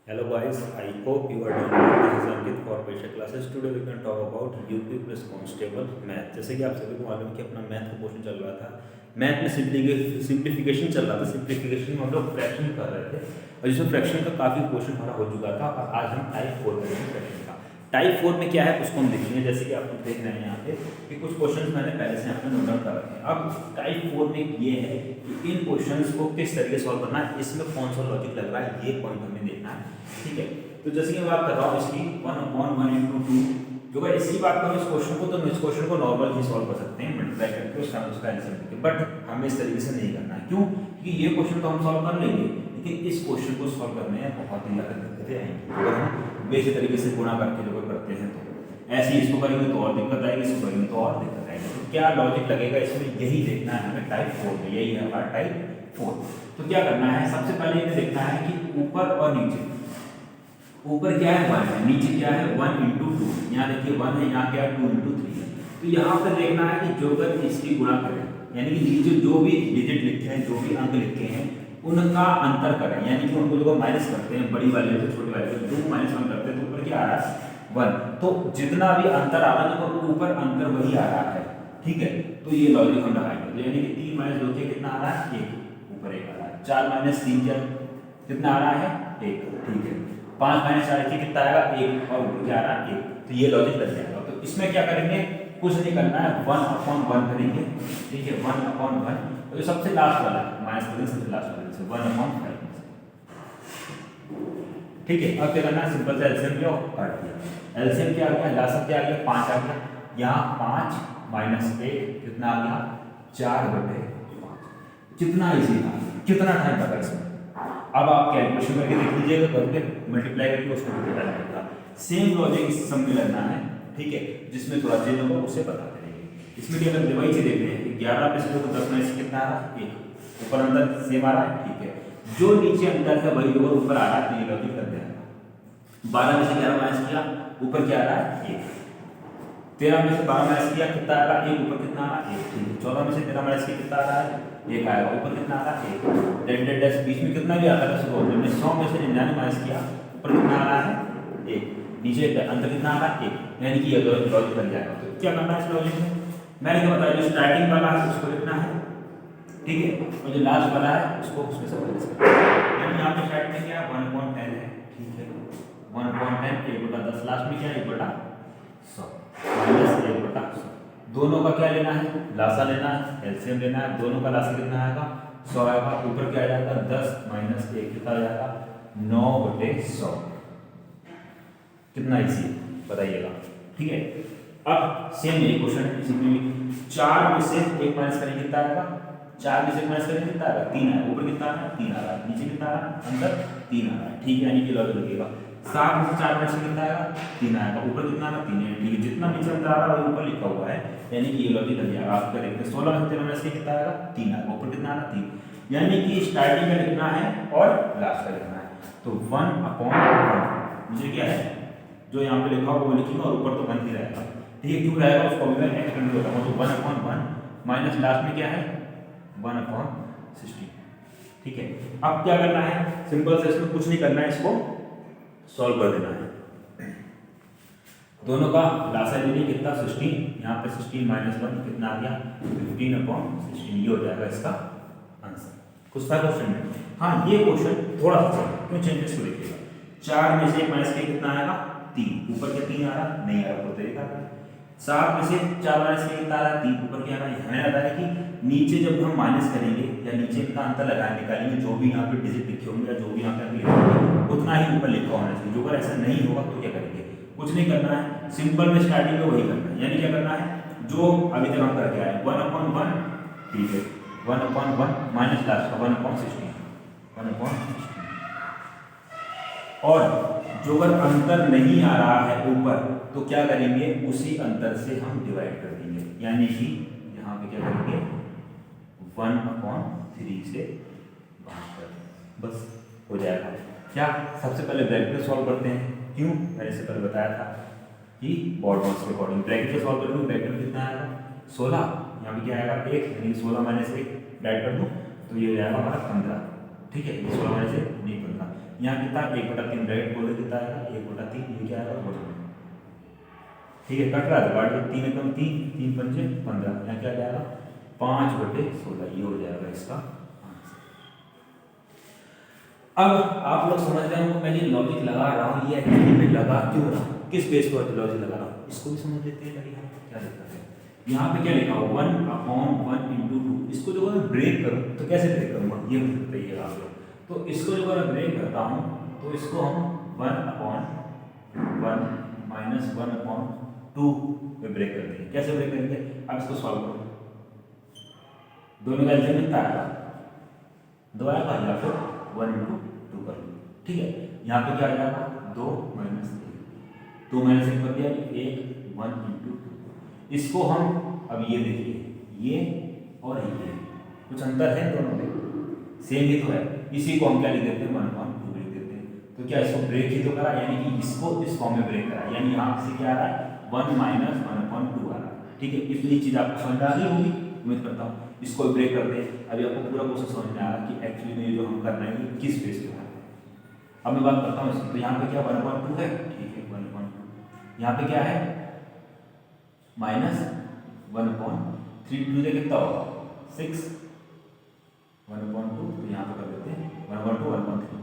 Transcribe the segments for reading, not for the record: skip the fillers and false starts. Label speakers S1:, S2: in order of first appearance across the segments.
S1: Hello guys, I hope you are doing well. This is Ankit for Basic Classes. Today we can talk about UP plus constable math. जैसे कि आप सभी को मालूम है कि अपना मैथ का क्वेश्चन चल रहा था। मैथ में सिंप्लीफिकेशन चल रहा था। सिंप्लीफिकेशन में हम लोग फ्रैक्शन कर रहे थे और जिसमें फ्रैक्शन का काफ़ी क्वेश्चन हमारा हो चुका था और आज हम टाइप 4 करेंगे फ्रैक्शन का। टाइप 4 में क्या है उसको हम देखेंगे। जैसे कि आप देख रहे हैं यहाँ पे कि कुछ क्वेश्चंस मैंने पहले से यहाँ पे नोट डाउन कर रखे हैं। अब टाइप 4 में ये है कि इन क्वेश्चंस को किस तरीके से सॉल्व करना है, इसमें कौन सा लॉजिक लग रहा है, ये पॉइंट हमें देखना है। ठीक है, तो जैसे कि मैं बात कर रहा हूँ इसकी 1/1 × 2, जो अगर इसकी बात करूँ इस क्वेश्चन को, तो हम इस क्वेश्चन को नॉर्मल ही सॉल्व कर सकते हैं मल्टीप्लाई करके उसका आंसर देके, बट हमें इस तरीके से नहीं करना है। क्यों? क्योंकि ये क्वेश्चन तो हम सॉल्व कर लेंगे, लेकिन इस क्वेश्चन को सॉल्व करने में बहुत ही दिक्कतें आएंगी अगर हम वैसे तरीके से गुणा करके जो करते हैं। तो ऐसे इसको करेंगे तो और दिक्कत आएगी, इसको करेंगे तो और दिक्कत आएगी। तो क्या लॉजिक लगेगा इसमें, यही देखना है हमें टाइप 4 में। यही है हमारा टाइप 4। तो क्या करना है, सबसे पहले ये देखना है कि ऊपर और नीचे, ऊपर क्या है 1 है, नीचे क्या है 1 × 2। यहाँ देखिए 1 है, यहाँ क्या है 2 × 3 है। तो यहाँ पर देखना है कि जो अगर इसकी गुणा करें, यानी कि नीचे जो भी डिजिट लिखे हैं, जो भी अंक लिखे हैं, उनका अंतर करें, यानी कि उनको जो माइनस करते हैं, बड़ी वाले से छोटे वाले से 2 - 1 करते हैं, तो ऊपर क्या आ रहा है 1। तो जितना भी अंतर आ रहा है, तो ऊपर अंतर वही आ रहा है। ठीक है, तो ये लॉजिक हम लगाएंगे। तो यानी कि 3 - 2 के कितना आ रहा है 1, ऊपर 1 आ रहा है। 4 - 3 कितना आ रहा है 1। ठीक है, 5 - 4 के कितना आएगा 1, और ऊपर क्या आ रहा है 1। तो ये लॉजिक लग जाएगा। तो इसमें क्या करेंगे, कुछ नहीं करना है, 1/1 करेंगे। ठीक है, 1/1। तो जो सबसे लास्ट वाला है माइनस करेंगे, सबसे लास्ट वाले से 1/5। ठीक है, अब क्या करना है, सिंपल से एलसीएम लो, काट दिया। एलसीएम क्या आ गया, लास्ट क्या आ गया 5 आ गया। यहाँ 5 - 1 कितना आ गया 4/5। कितना इजी था, कितना टाइम लगा इसमें। अब आप कैलकुलेशन करके देख लीजिएगा, करके मल्टीप्लाई करके उसको निकाल लेगा। सेम लॉजिक इस सम में लगना है। ठीक है, जिसमें थोड़ा चेंज होगा उसे बताते रहेंगे। इसमें क्या करते हैं, देख रहे हैं 11 पे से 10 में से कितना आ रहा है 1, ऊपर अंदर सेम आ रहा है। ठीक है, जो नीचे अंदर है वही जो ऊपर आ रहा है, तो ये लॉजिक लग जाएगा। 12 में से 11 माइनस किया, ऊपर क्या आ रहा है 1। 13 में से 12 माइनस किया, कितना आ रहा है 1, ऊपर कितना आ रहा है 1। ठीक है, 14 में से 13 माइनस किया, कितना आ रहा है 1 आएगा, ऊपर कितना आ रहा है 1। डेड डेड बीच में कितना भी आता है, 100 में से 99 माइनस किया, ऊपर कितना आ रहा है 1, नीचे अंदर कितना आ रहा है 1। यानी कि ये लॉजिक बन जाएगा। तो क्या करना है इस लॉजिक में, मैंने क्या बताया, जो स्टार्टिंग वाला है उसको लिखना है। ठीक है, और जो लास्ट वाला है उसको उसमें से माइनस करना है। यानी यहाँ पे स्टार्ट में क्या है 1/10 है। ठीक है, 1/10 1/10, लास्ट में क्या है 1/100 माइनस 1/100। दोनों का क्या लेना है, लासा लेना है, एलसीएम लेना है। दोनों का लासा कितना आएगा 100 आएगा। ऊपर क्या आ जाएगा 10 - 1 कितना आ जाएगा 9/100। कितना इजी बताइएगा। ठीक है, अब सेम यही क्वेश्चन है। इसी में 4 में से 1 माइनस करेंगे कितना आएगा, 4 में से 1 माइनस करेंगे कितना आएगा 3 आएगा। ऊपर कितना आ रहा है 3 आ रहा है, नीचे कितना आ रहा है अंदर 3 आ रहा है। ठीक है, यानी कि लॉजिक लगेगा। 7 में से 4 माइनस कितना आएगा 3 आएगा, ऊपर कितना आ रहा है 3 है। ठीक है, जितना नीचे अंदर आ रहा है वही ऊपर लिखा हुआ है, यानी कि ये लॉजिक लग जाएगा। आप करेंगे 16 में से 13 माइनस कितना आएगा 3 आएगा, ऊपर कितना आ रहा है 3। यानी कि स्टार्टिंग में लिखना है और लास्ट का लिखना है। तो 1/1 मुझे क्या है, जो यहाँ पे लिखा होगा वो लिखूंगा, और ऊपर तो 1 ही रहेगा। ठीक है, क्यों रहेगा उसको भी मैं एक्सप्लेन करता हूँ। तो 1/1 माइनस लास्ट में क्या है 1/16। ठीक है, अब क्या करना है, सिंपल से इसमें कुछ नहीं करना है, इसको सॉल्व कर देना है। दोनों का लासा ले लीजिए, कितना 16, यहाँ पे 16 - 1 कितना आ गया 15/16। ये हो जाएगा इसका आंसर। कुछ था क्वेश्चन में, हाँ ये क्वेश्चन थोड़ा सा क्यों चेंजेस को देखिएगा। 4 में से 1 माइनस किया कितना आएगा 3, ऊपर क्या 3 आ रहा नहीं आ रहा, ऊपर तो 1 आ रहा है। 7 में से 4 माइनस किया कितना आ रहा है 3, ऊपर क्या आ रहा है। हमें आता है कि नीचे जब हम माइनस करेंगे या नीचे का अंतर लगाए निकालेंगे, जो भी यहाँ पे डिजिट लिखे होंगे या जो भी यहाँ पे लिखे होंगे उतना ही ऊपर लिखा होना चाहिए। जो अगर ऐसा नहीं होगा तो क्या करेंगे, कुछ नहीं करना है, सिंपल में स्टार्टिंग में वही करना है। यानी क्या करना है, जो अभी तक हम करके आए 1/1। ठीक है, 1/1 माइनस लास्ट का 1/16 और जो अगर अंतर नहीं आ रहा है ऊपर, तो क्या करेंगे उसी अंतर से हम डिवाइड कर देंगे। यानी कि यहाँ पे क्या करेंगे 1/3 से भाग कर, बस हो जाएगा। क्या सबसे पहले ब्रैकेट को सॉल्व करते हैं। क्यों, मैंने इससे पहले बताया था कि बॉड मास के अकॉर्डिंग ब्रैकेट को सॉल्व कर दूँ। ब्रैकेट में कितना आएगा 16, यहाँ पे क्या आएगा 1, यानी 16 - 1 ऐड कर दूँ तो ये हो जाएगा हमारा 15। ठीक है, 16 - 1 नहीं 15। यहाँ कितना 1/3 डायरेक्ट बोले कितना आएगा 1/3, ये क्या आएगा 1/2। ठीक है, कट रहा है बाढ़ 3 एकम 3, 3 पंजे 15, यहाँ क्या जाएगा 5/16, ये हो जाएगा इसका आंसर। अब आप लोग समझ रहे हो मैं ये लॉजिक लगा रहा हूँ, ये एक्चुअली में लगा क्यों रहा हूँ, किस बेस पर लॉजिक लगा रहा हूँ, इसको भी समझ लेते हैं। क्या लिखा है यहाँ पे, क्या लिखा हो 1/1 × 2। इसको जो मैं ब्रेक करूँ तो कैसे ब्रेक करूँगा ये मुझे बताइए आप लोग। तो इसको जो मैं ब्रेक करता हूँ तो इसको हम 1/1 - 1/2 में ब्रेक करते हैं। कैसे ब्रेक करेंगे, अब इसको सॉल्व करो, दोनों का एलसीएम कितना आएगा 2 आएगा, या फिर 1 × 2 कर लो। ठीक है, यहाँ पे क्या आ जाएगा 2 - 1, 2 - 1 कर दिया 1, 1 × 2। इसको हम अब ये देखिए, ये और ये कुछ अंतर है दोनों में, सेम ही तो है। इसी को हम क्या लिख देते हैं 1/2 लिख देते हैं। तो क्या इसको ब्रेक ही तो करा, यानी कि इसको इस फॉर्म में ब्रेक करा, यानी यहाँ से क्या आ रहा है 1 - 1/2 आ रहा है। ठीक है, इतनी चीज आपको समझ आ रही होगी उम्मीद करता हूँ। इसको ब्रेक करते हैं, अभी आपको पूरा क्वेश्चन समझ में आ रहा है कि एक्चुअली में जो हम कर रहे हैं ये किस बेस पे है। अब मैं बात करता हूँ इसकी, तो यहाँ पे क्या 1/2 है, ठीक है 1/2। यहाँ पे क्या है -1/3, 2 से कितना होगा 6, 1/2, तो यहाँ पे कर देते हैं 1/2 1/3।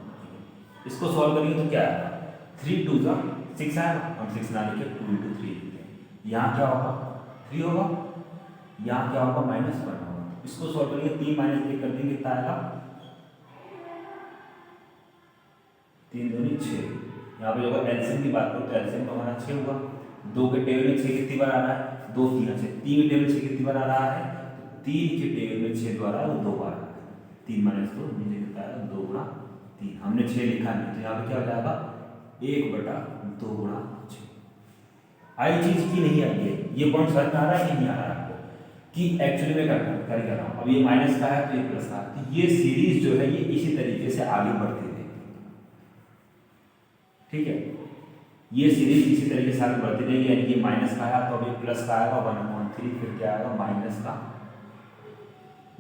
S1: इसको सॉल्व करेंगे तो क्या आएगा 3 × 2 = 6 आएगा, हम 6 ना लिखे 2 × 3 लिखते हैं। यहाँ क्या होगा 3 होगा, यहाँ क्या होगा -1 होगा। इसको सॉल्व करेंगे 3 - 1 कर देंगे कितना आएगा 3 दूनी 6। यहाँ पे जो एलसीएम की बात करो तो एलसीएम तो हमारा 6 होगा। 2 के टेबल में 6 कितनी बार आ रहा है 2 3 से, 3 के टेबल में 6 कितनी बार आ रहा है, 3 के टेबल में 6 द्वारा वो 2 बार आ रहा है। 3 - 2 नीचे कितना आएगा 2 × 3, हमने 6 लिखा नहीं, तो यहाँ पे क्या हो जाएगा 1/2 × 6। आई चीज की नहीं आई है, ये पॉइंट समझ में आ रहा है कि नहीं आ रहा है आपको कि एक्चुअली में कर रहा हूँ। अब ये माइनस का है तो ये प्लस का, तो ये सीरीज जो है ये इसी तरीके से आगे बढ़ती है। ठीक है, ये सीरीज इसी तरीके से आगे बढ़ती रहेगी, यानी कि माइनस का आया तो अभी प्लस का आएगा 1/3, फिर क्या आएगा माइनस का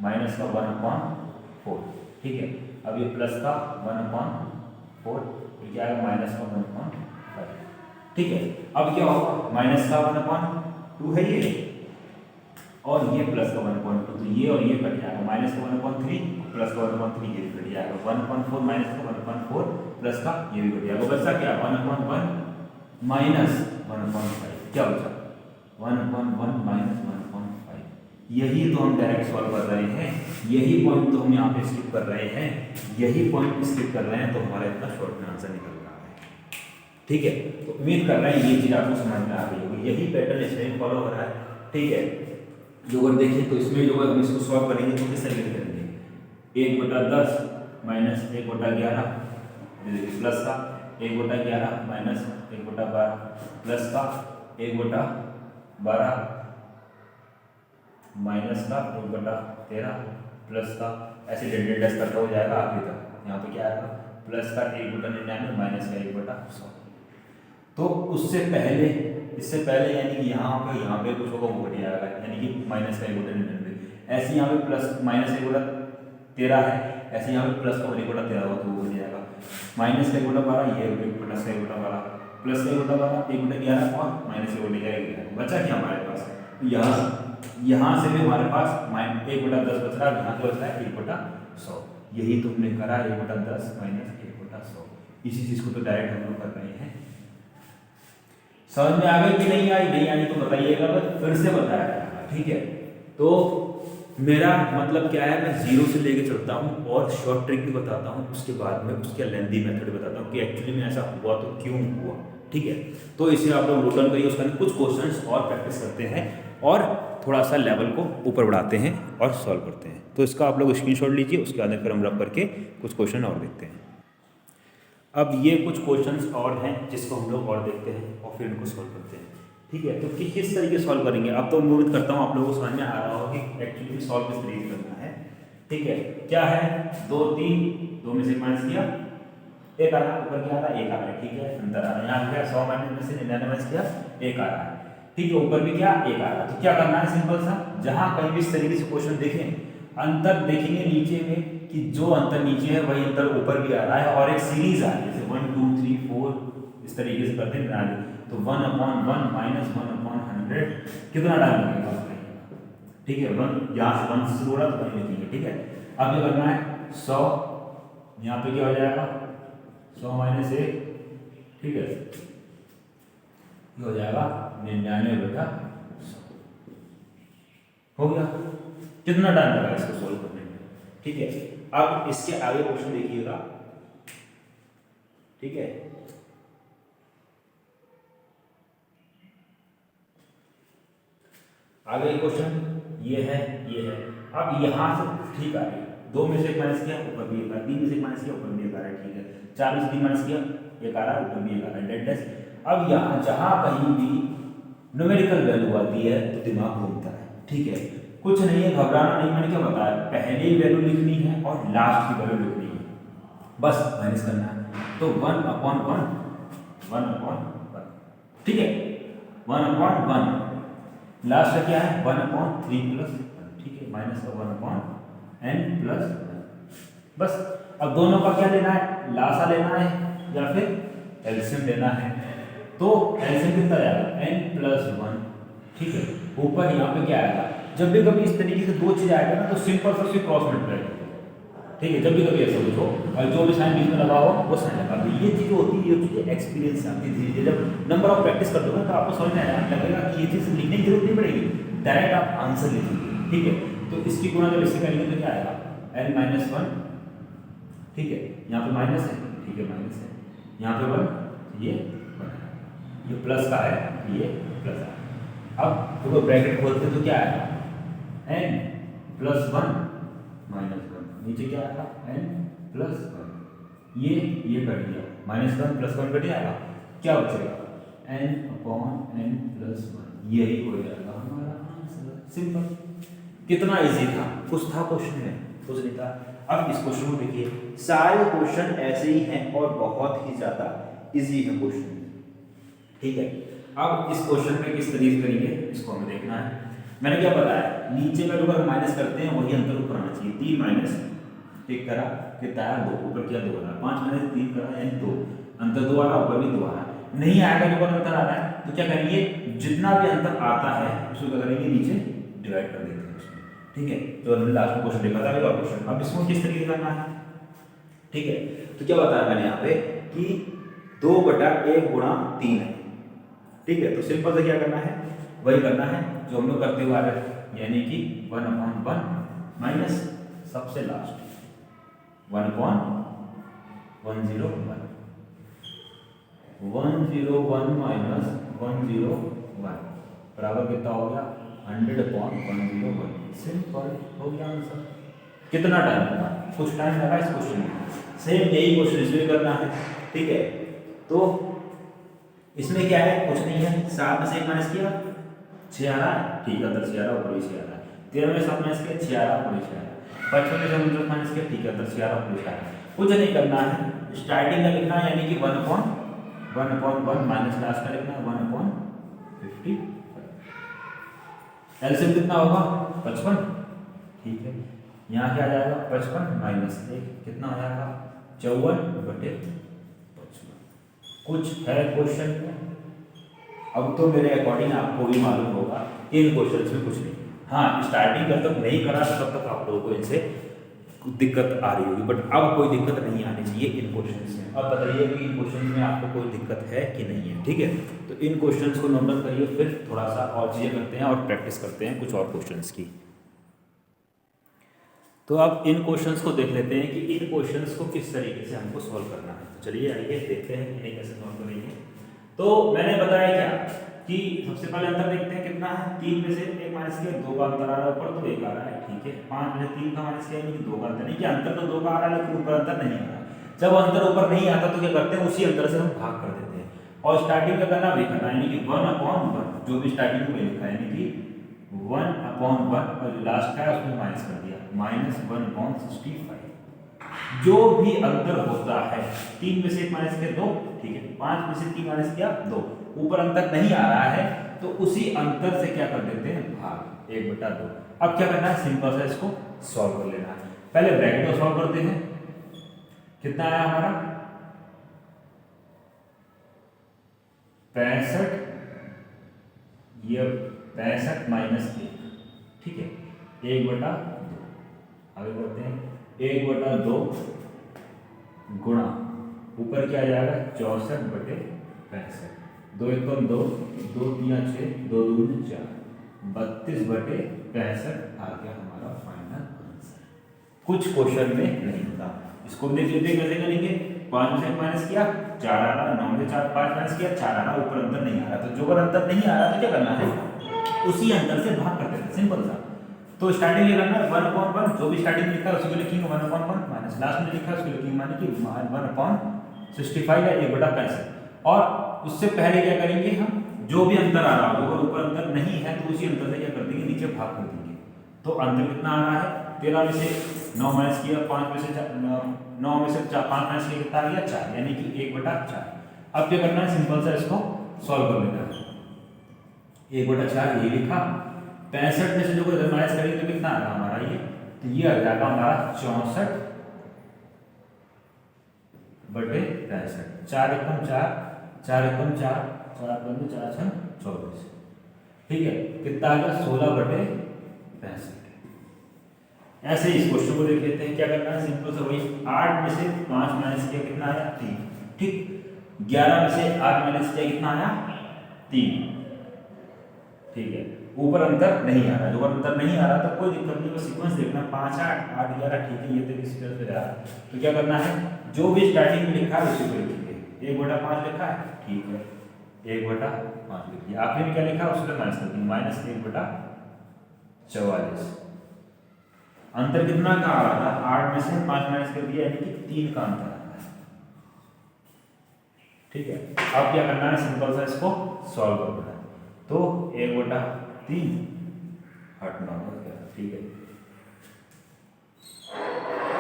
S1: 1/4। ठीक है, अब ये प्लस का 1/4, फिर क्या आएगा माइनस का 1/5। ठीक है, अब क्या होगा माइनस का 1/2 है ये, और ये प्लस का 1/2, तो ये और ये कट जाएगा, माइनस का 1/3 प्लस का 1/3 ये भी कट जाएगा, 1/4 माइनस का 1/4 प्लस का ये भी कट जाएगा। बचा क्या 1/1 माइनस 1/5, क्या बचा 1/1 माइनस 1/5। यही तो हम डायरेक्ट सॉल्व कर रहे हैं, यही पॉइंट तो हम यहाँ पे स्किप कर रहे हैं, यही पॉइंट स्किप कर रहे हैं, तो हमारा इतना शॉर्ट में आंसर निकल रहा है। ठीक है, तो उम्मीद कर रहे हैं ये चीज आपको समझ में आ रही होगी, यही पैटर्न इसमें फॉलो हो रहा है। ठीक है, जो अगर देखें तो इसमें जो हम इसको सॉल्व करेंगे तो किस तरीके से करेंगे 1/10 माइनस 1/11, प्लस का 1/11 माइनस 1/12, प्लस का 1/12 माइनस का 1/13, प्लस का ऐसे डेड करता हो जाएगा आखिर तक। यहाँ पे क्या आएगा प्लस का 1/99 माइनस का 1/100। तो इससे पहले यानी कि यहाँ पे कुछ होगा वो घट जाएगा, यानी कि माइनस का 1/99। ऐसे यहाँ पे प्लस माइनस 1/13 है, ऐसे यहाँ पे प्लस का 1/13 होगा तो वो घट जाएगा। माइनस का 1/12 ये प्लस का 1/12, प्लस का 1/12 1/11 और माइनस का 1/11 बचा क्या हमारे पास। यहाँ से भी हमारे पास 1/10 बच रहा है, यहाँ पे बच रहा है 1/100। यही तो हमने करा 1/10 माइनस 1/100। इसी चीज को तो डायरेक्ट हम लोग कर रहे हैं। समझ में आ गई कि नहीं आई? नहीं आई तो बताइएगा, फिर से बताया जाएगा। ठीक है, तो मेरा मतलब क्या है, मैं जीरो से लेके चलता हूँ और शॉर्ट ट्रिक भी बताता हूँ, उसके बाद में उसके लेंदी मेथड बताता हूँ कि एक्चुअली में ऐसा हुआ तो क्यों हुआ। ठीक है, तो इसे आप लोग नोट डाउन करिए, उसका कुछ क्वेश्चंस और प्रैक्टिस करते हैं और थोड़ा सा लेवल को ऊपर बढ़ाते हैं और सॉल्व करते हैं। तो इसका आप लोग स्क्रीनशॉट लीजिए, उसके बाद फिर हम रब करके कुछ क्वेश्चन और देखते हैं। अब ये कुछ क्वेश्चंस और हैं जिसको हम लोग और देखते हैं और फिर इनको सॉल्व करते हैं। ठीक है, तो किस तरीके से सॉल्व करेंगे, अब तो उम्मीद करता हूँ आप लोगों को समझ में आ रहा होगा कि एक्चुअली सॉल्व किस तरीके से करना है। ठीक है, क्या है 2 3 2 में से माइनस किया, एक आ रहा है, ऊपर क्या आ रहा है 1 आ रहा है। ठीक है, अंतर आ रहा है, यहाँ क्या 100 माइनस में से 99 माइनस किया 1 आ रहा है। ठीक है, ऊपर भी क्या 1 आ रहा है। तो क्या करना है, सिंपल सा, जहाँ कहीं भी इस तरीके से क्वेश्चन देखें अंतर देखेंगे नीचे में कि जो अंतर नीचे है वही अंतर ऊपर भी आ रहा है और एक सीरीज आ रही है, जैसे 1 2 3 4 इस तरीके से करते हैं आगे। तो 1/1 माइनस 1/100 कितना टाइम लगेगा? ठीक है, 1 यहाँ से 1 से शुरू हो रहा तो 1 लिखेंगे। ठीक है, अब ये करना है 100, यहाँ पे क्या हो जाएगा 100 माइनस 1, ठीक है, ये हो जाएगा 99/100 हो गया। कितना टाइम लगा इसको सोल्व करने में? ठीक है, अब इसके आगे क्वेश्चन देखिएगा। ठीक है, आगे क्वेश्चन ये है, ये है। अब यहां से ठीक आ रही है, 2 में से 1 माइनस किया ऊपर भी 1 आ रहा है, 3 में से 1 माइनस किया ऊपर भी 1 आ रहा है। ठीक है, 4 में से 3 माइनस किया 1 आ रहा है, ऊपर भी 1 आ रहा है, डेड डैश। अब यहाँ जहां कहीं भी न्यूमेरिकल वैल्यू आती है तो दिमाग घूमता है। ठीक है, कुछ नहीं है, घबराना नहीं। मैंने क्या बताया, पहले वैल्यू लिखनी है और लास्ट की वैल्यू लिखनी है, बस माइनस करना है। तो 1/1 1/1, ठीक है, 1/1 लास्ट का क्या है 1/3 प्लस, ठीक है, माइनस का 1/n+1। बस अब दोनों का क्या लेना है, लासा लेना है या फिर एलसीएम लेना है। तो एलसीएम कितना आएगा n+1। ठीक है, ऊपर यहाँ पे क्या आएगा, जब भी कभी इस तरीके से दो चीज आएगा ना तो सिंपल सा सिर्फ क्रॉस मल्टीप्लाई। ठीक है, जब भी कभी ऐसा हो और जो भी साइन बीच में लगा हो वो साइन लगा। ये चीज होती है, ये चीज एक्सपीरियंस आती है धीरे धीरे। जब नंबर ऑफ प्रैक्टिस कर दोगे तो आपको समझ में आने लगेगा कि ये चीज लिखने की जरूरत नहीं पड़ेगी, डायरेक्ट आप आंसर लिखेंगे। ठीक है, तो इसकी गुणा जब इससे करेंगे तो क्या आएगा n-1। ठीक है, यहाँ पे माइनस है, ठीक है, माइनस है, यहाँ पे 1, ये प्लस का है, ये प्लस है। अब तो ब्रैकेट खोलते तो क्या आएगा n+1 -1, नीचे क्या आएगा n+1। ये कट दिया, -1 +1 कट जाएगा, क्या बचेगा n/n+1। यही हो जाएगा हमारा आंसर। सिंपल, कितना इजी था, कुछ था क्वेश्चन में, कुछ नहीं था। अब इस क्वेश्चन को देखिए, सारे क्वेश्चन ऐसे ही हैं और बहुत ही ज्यादा इजी है क्वेश्चन। ठीक है, अब इस क्वेश्चन में किस तरीके से करेंगे इसको हमें देखना है। मैंने क्या बताया, नीचे में अगर माइनस करते हैं वही अंतर ऊपर आना चाहिए। 3 माइनस 1 करा कितना आया 2, ऊपर क्या 2 आ रहा है, 5 माइनस 3 करा यानी 2, अंतर 2 आ रहा, ऊपर भी 2 आ रहा है। नहीं आएगा ऊपर अंतर आ रहा है तो क्या करेंगे, जितना भी अंतर आता है उसको क्या करेंगे नीचे डिवाइड कर देते हैं उसमें। ठीक है, तो हमने लास्ट में क्वेश्चन देखा था अगला क्वेश्चन। अब इसको किस तरीके से करना है, ठीक है, तो क्या बताया मैंने यहाँ पे कि 2/1 × 3 है। ठीक है, तो सिंपल से क्या करना है, वही करना है जो हम लोग करते हुए आ रहे हैं, यानी कि 1/1 माइनस सबसे लास्ट 1/101 माइनस 101 बराबर कितना हो गया 100/101। सिंपल हो गया आंसर। कितना टाइम लगा, कुछ टाइम लगा इस क्वेश्चन में। सेम यही क्वेश्चन इसमें करना है। ठीक है, तो इसमें क्या है, कुछ नहीं है, 7 में से 1 माइनस किया 6 आ रहा है, ठीक है, अंदर 6 आ रहा, ऊपर भी 6 आ रहा है। 13 में 7 माइनस किया 6 आ रहा, ऊपर भी 6 आ रहा है। 55 में 7 माइनस किया, ठीक है, अंदर 6 आ रहा, ऊपर भी 6 आ रहा है। कुछ नहीं करना है, स्टार्टिंग का लिखना है, यानी कि 1/1 माइनस लास्ट का लिखना है 1/50। एलसीएम कितना होगा 55। ठीक है, यहाँ क्या आ जाएगा 55 माइनस 1 कितना हो जाएगा 54/55। कुछ है क्वेश्चन में, अब तो मेरे अकॉर्डिंग आपको भी मालूम होगा इन क्वेश्चंस में कुछ नहीं। हाँ, स्टार्टिंग जब तक नहीं करा तब तक आप लोगों को इनसे दिक्कत आ रही होगी, बट अब कोई दिक्कत नहीं आनी चाहिए इन क्वेश्चंस में। अब बताइए कि इन क्वेश्चंस में आपको कोई दिक्कत है कि नहीं है। ठीक है, तो इन क्वेश्चंस को नोट डाउन करिए, फिर थोड़ा सा और चीज़ें करते हैं और प्रैक्टिस करते हैं कुछ और क्वेश्चंस की। तो अब इन क्वेश्चंस को देख लेते हैं कि इन क्वेश्चंस को किस तरीके से हमको सॉल्व करना है। तो चलिए आइए देखते हैं इन्हें कैसे सॉल्व करेंगे। तो मैंने बताया क्या कि सबसे पहले अंतर देखते हैं कितना है, 3 में से 1 माइनस किया 2 का अंतर आ रहा है, ऊपर तो 1 आ रहा है। ठीक है, 5 में से 3 का माइनस किया यानी कि 2 का अंतर, नहीं कि अंतर तो 2 का आ रहा है लेकिन ऊपर अंतर नहीं आ रहा। जब अंतर ऊपर नहीं आता तो क्या करते हैं, उसी अंतर से हम भाग कर देते हैं और स्टार्टिंग का करना वही करना, यानी कि 1/1 जो भी स्टार्टिंग में लिखा है, यानी कि 1/1 और लास्ट का है उसमें माइनस कर दिया, -1/65। जो भी अंतर होता है, 3 में से 1 माइनस किया 2, ठीक है, 5 में से 3 माइनस किया 2, ऊपर अंतर नहीं आ रहा है तो उसी अंतर से क्या कर देते हैं भाग 1/2। अब क्या करना है, सिंपल सा इसको सॉल्व कर लेना है। पहले ब्रैकेट को सॉल्व करते हैं। कितना आया हमारा 65, ये 65 माइनस 1, ठीक है, 1/2। आगे बढ़ते हैं, 1/2 गुणा ऊपर क्या आ जाएगा 64/65, 2 × 1 2, 2 × 3 6, 2 × 2 4, 32/65 आ गया हमारा फाइनल आंसर। कुछ क्वेश्चन में नहीं होता। इसको देख लेते हैं कैसे करेंगे। 5 में से माइनस किया 4 आ रहा, 9 में से 5 माइनस किया 4 आ रहा, ऊपर अंतर नहीं आ रहा। तो जो अगर अंतर नहीं आ रहा तो क्या करना है, उसी अंतर से भाग कर देना, सिंपल सा। तो स्टार्टिंग ये करना 1/1, जो भी स्टार्टिंग में लिखा है उसको लिखेंगे 1/1 माइनस लास्ट में लिखा है उसको लिखेंगे माने कि 1/65 या 1/65। और उससे पहले क्या करेंगे हम, जो भी अंतर आ रहा हो, अगर ऊपर अंतर नहीं है तो उसी अंतर से क्या कर देंगे, नीचे भाग कर देंगे। तो अंतर कितना आ रहा है, 13 में से 9 माइनस किया, 5 में से 9 में से 5 माइनस किया, कितना आ गया 4, यानी कि 1/4। अब क्या करना है, सिंपल सा इसको सॉल्व कर लेना है। 1/4 ये लिखा, 65 में से जो कोई माइनस करेंगे तो कितना आ रहा हमारा ये, तो ये आ जाएगा हमारा 64/65, 4 × 4, 4 × 4, 4 × 4 = 24, ठीक है, कितना आ गया 16/65। ऐसे ही इस क्वेश्चन को देख लेते हैं। क्या करना है, सिंपल सा वही, 8 में से 5 माइनस किया कितना आया 3, ठीक, 11 में से 8 माइनस किया कितना आया 3, ठीक है, ऊपर अंतर नहीं आ रहा। जो अंतर नहीं आ रहा तो कोई दिक्कत नहीं, बस सीक्वेंस देखना 5 8 8 11, ठीक है, ये तो इस तरह से जा रहा है। तो क्या करना है, जो भी स्टार्टिंग में लिखा है उसी को लिखेंगे। 1/5 लिखा है, ठीक है, 1/5 लिख दिया। आखिर में क्या लिखा है उसको माइनस कर दिया, -1/44। अंतर कितना का आ रहा था, 8 में से 5 माइनस कर दिया, यानी कि 3 का अंतर आ रहा है, ठीक है। अब क्या करना है, सिंपल सा इसको सॉल्व करना है। तो 1/3 हटना होगा, ठीक है।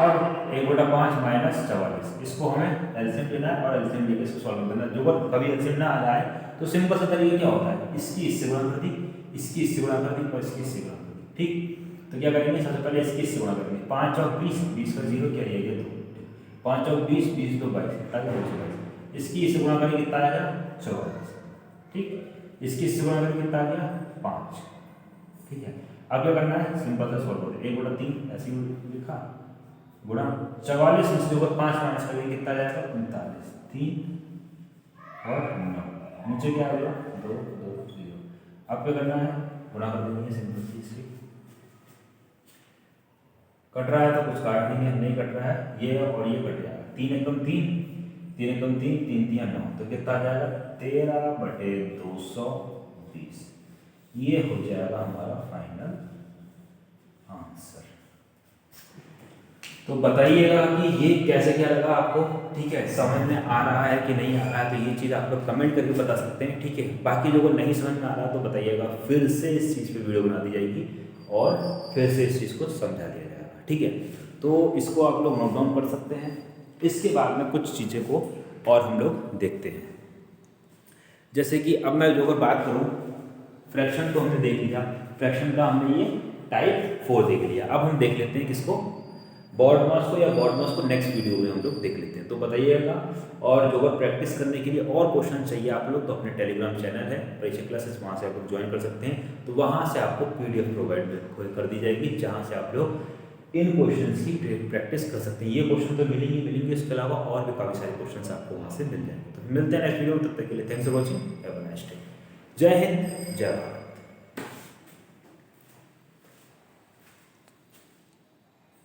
S1: अब 1/5 माइनस 44, इसको हमें एलसीएम लेना है और एलसीएम लेके इसको सॉल्व करना है। जो कभी एलसीएम ना आ जाए तो सिंपल सा तरीका क्या होता है, इसकी इससे गुणा कर दी, इसकी इससे गुणा कर दी और इसकी इससे गुणा कर दी, ठीक। तो क्या करेंगे, सबसे पहले इसकी इससे गुणा करेंगे, 5 और 20, 20 का 0 क्या रहेगा 2, 5 और 20, 20 2 22, कितना 222। इसकी इससे गुणा करेंगे कितना आएगा 44, ठीक। इसकी इससे गुणा करेंगे कितना आ गया 5, ठीक है। अब क्या करना है, सिंपल सा सॉल्व करें, 1/3 ऐसे ही लिखा गुणा 44 में से 5 माइनस करेंगे कितना जाएगा 39, 3 और 9, नीचे क्या आ गया 2 2 0। अब क्या करना है, गुणा कर देंगे, सिंपल सी इसकी कट रहा है तो कुछ काट देंगे, नहीं कट रहा है ये और ये कट जाएगा, 3 एकम 3, 3 एकम 3, 3 3 9, तो कितना आ जाएगा 13/220। ये हो जाएगा हमारा फाइनल आंसर। तो बताइएगा कि ये कैसे क्या लगा आपको, ठीक है, समझ में आ रहा है कि नहीं आ रहा है, तो ये चीज़ आप लोग कमेंट करके बता सकते हैं, ठीक है। बाकी जो को नहीं समझ में आ रहा तो बताइएगा, फिर से इस चीज़ पे वीडियो बना दी जाएगी और फिर से इस चीज़ को समझा दिया जाएगा, ठीक है। तो इसको आप लोग नोट डाउन कर सकते हैं। इसके बाद में कुछ चीज़ें को और हम लोग देखते हैं, जैसे कि अब मैं जो अगर बात करूँ, फ्रैक्शन तो हमने देख लिया, फ्रैक्शन का हमने ये टाइप 4 देख लिया। अब हम देख लेते हैं किसको, बॉड मास को, या बॉड मास को नेक्स्ट वीडियो में हम लोग देख लेते हैं। तो बताइएगा, और जो अगर प्रैक्टिस करने के लिए और क्वेश्चन चाहिए आप लोग तो अपने टेलीग्राम चैनल है परीक्षा क्लासेस, वहाँ से आप लोग ज्वाइन कर सकते हैं। तो वहाँ से आपको PDF प्रोवाइड कर दी जाएगी, जहाँ से आप लोग इन क्वेश्चंस की प्रैक्टिस कर सकते हैं। ये क्वेश्चन तो मिलेंगे, इसके अलावा और भी काफ़ी सारे क्वेश्चंस आपको वहाँ से मिल जाएंगे। तो मिलते हैं नेक्स्ट वीडियो में, तब तक के लिए thanks for watching, have a nice day. जय हिंद, जय भारत।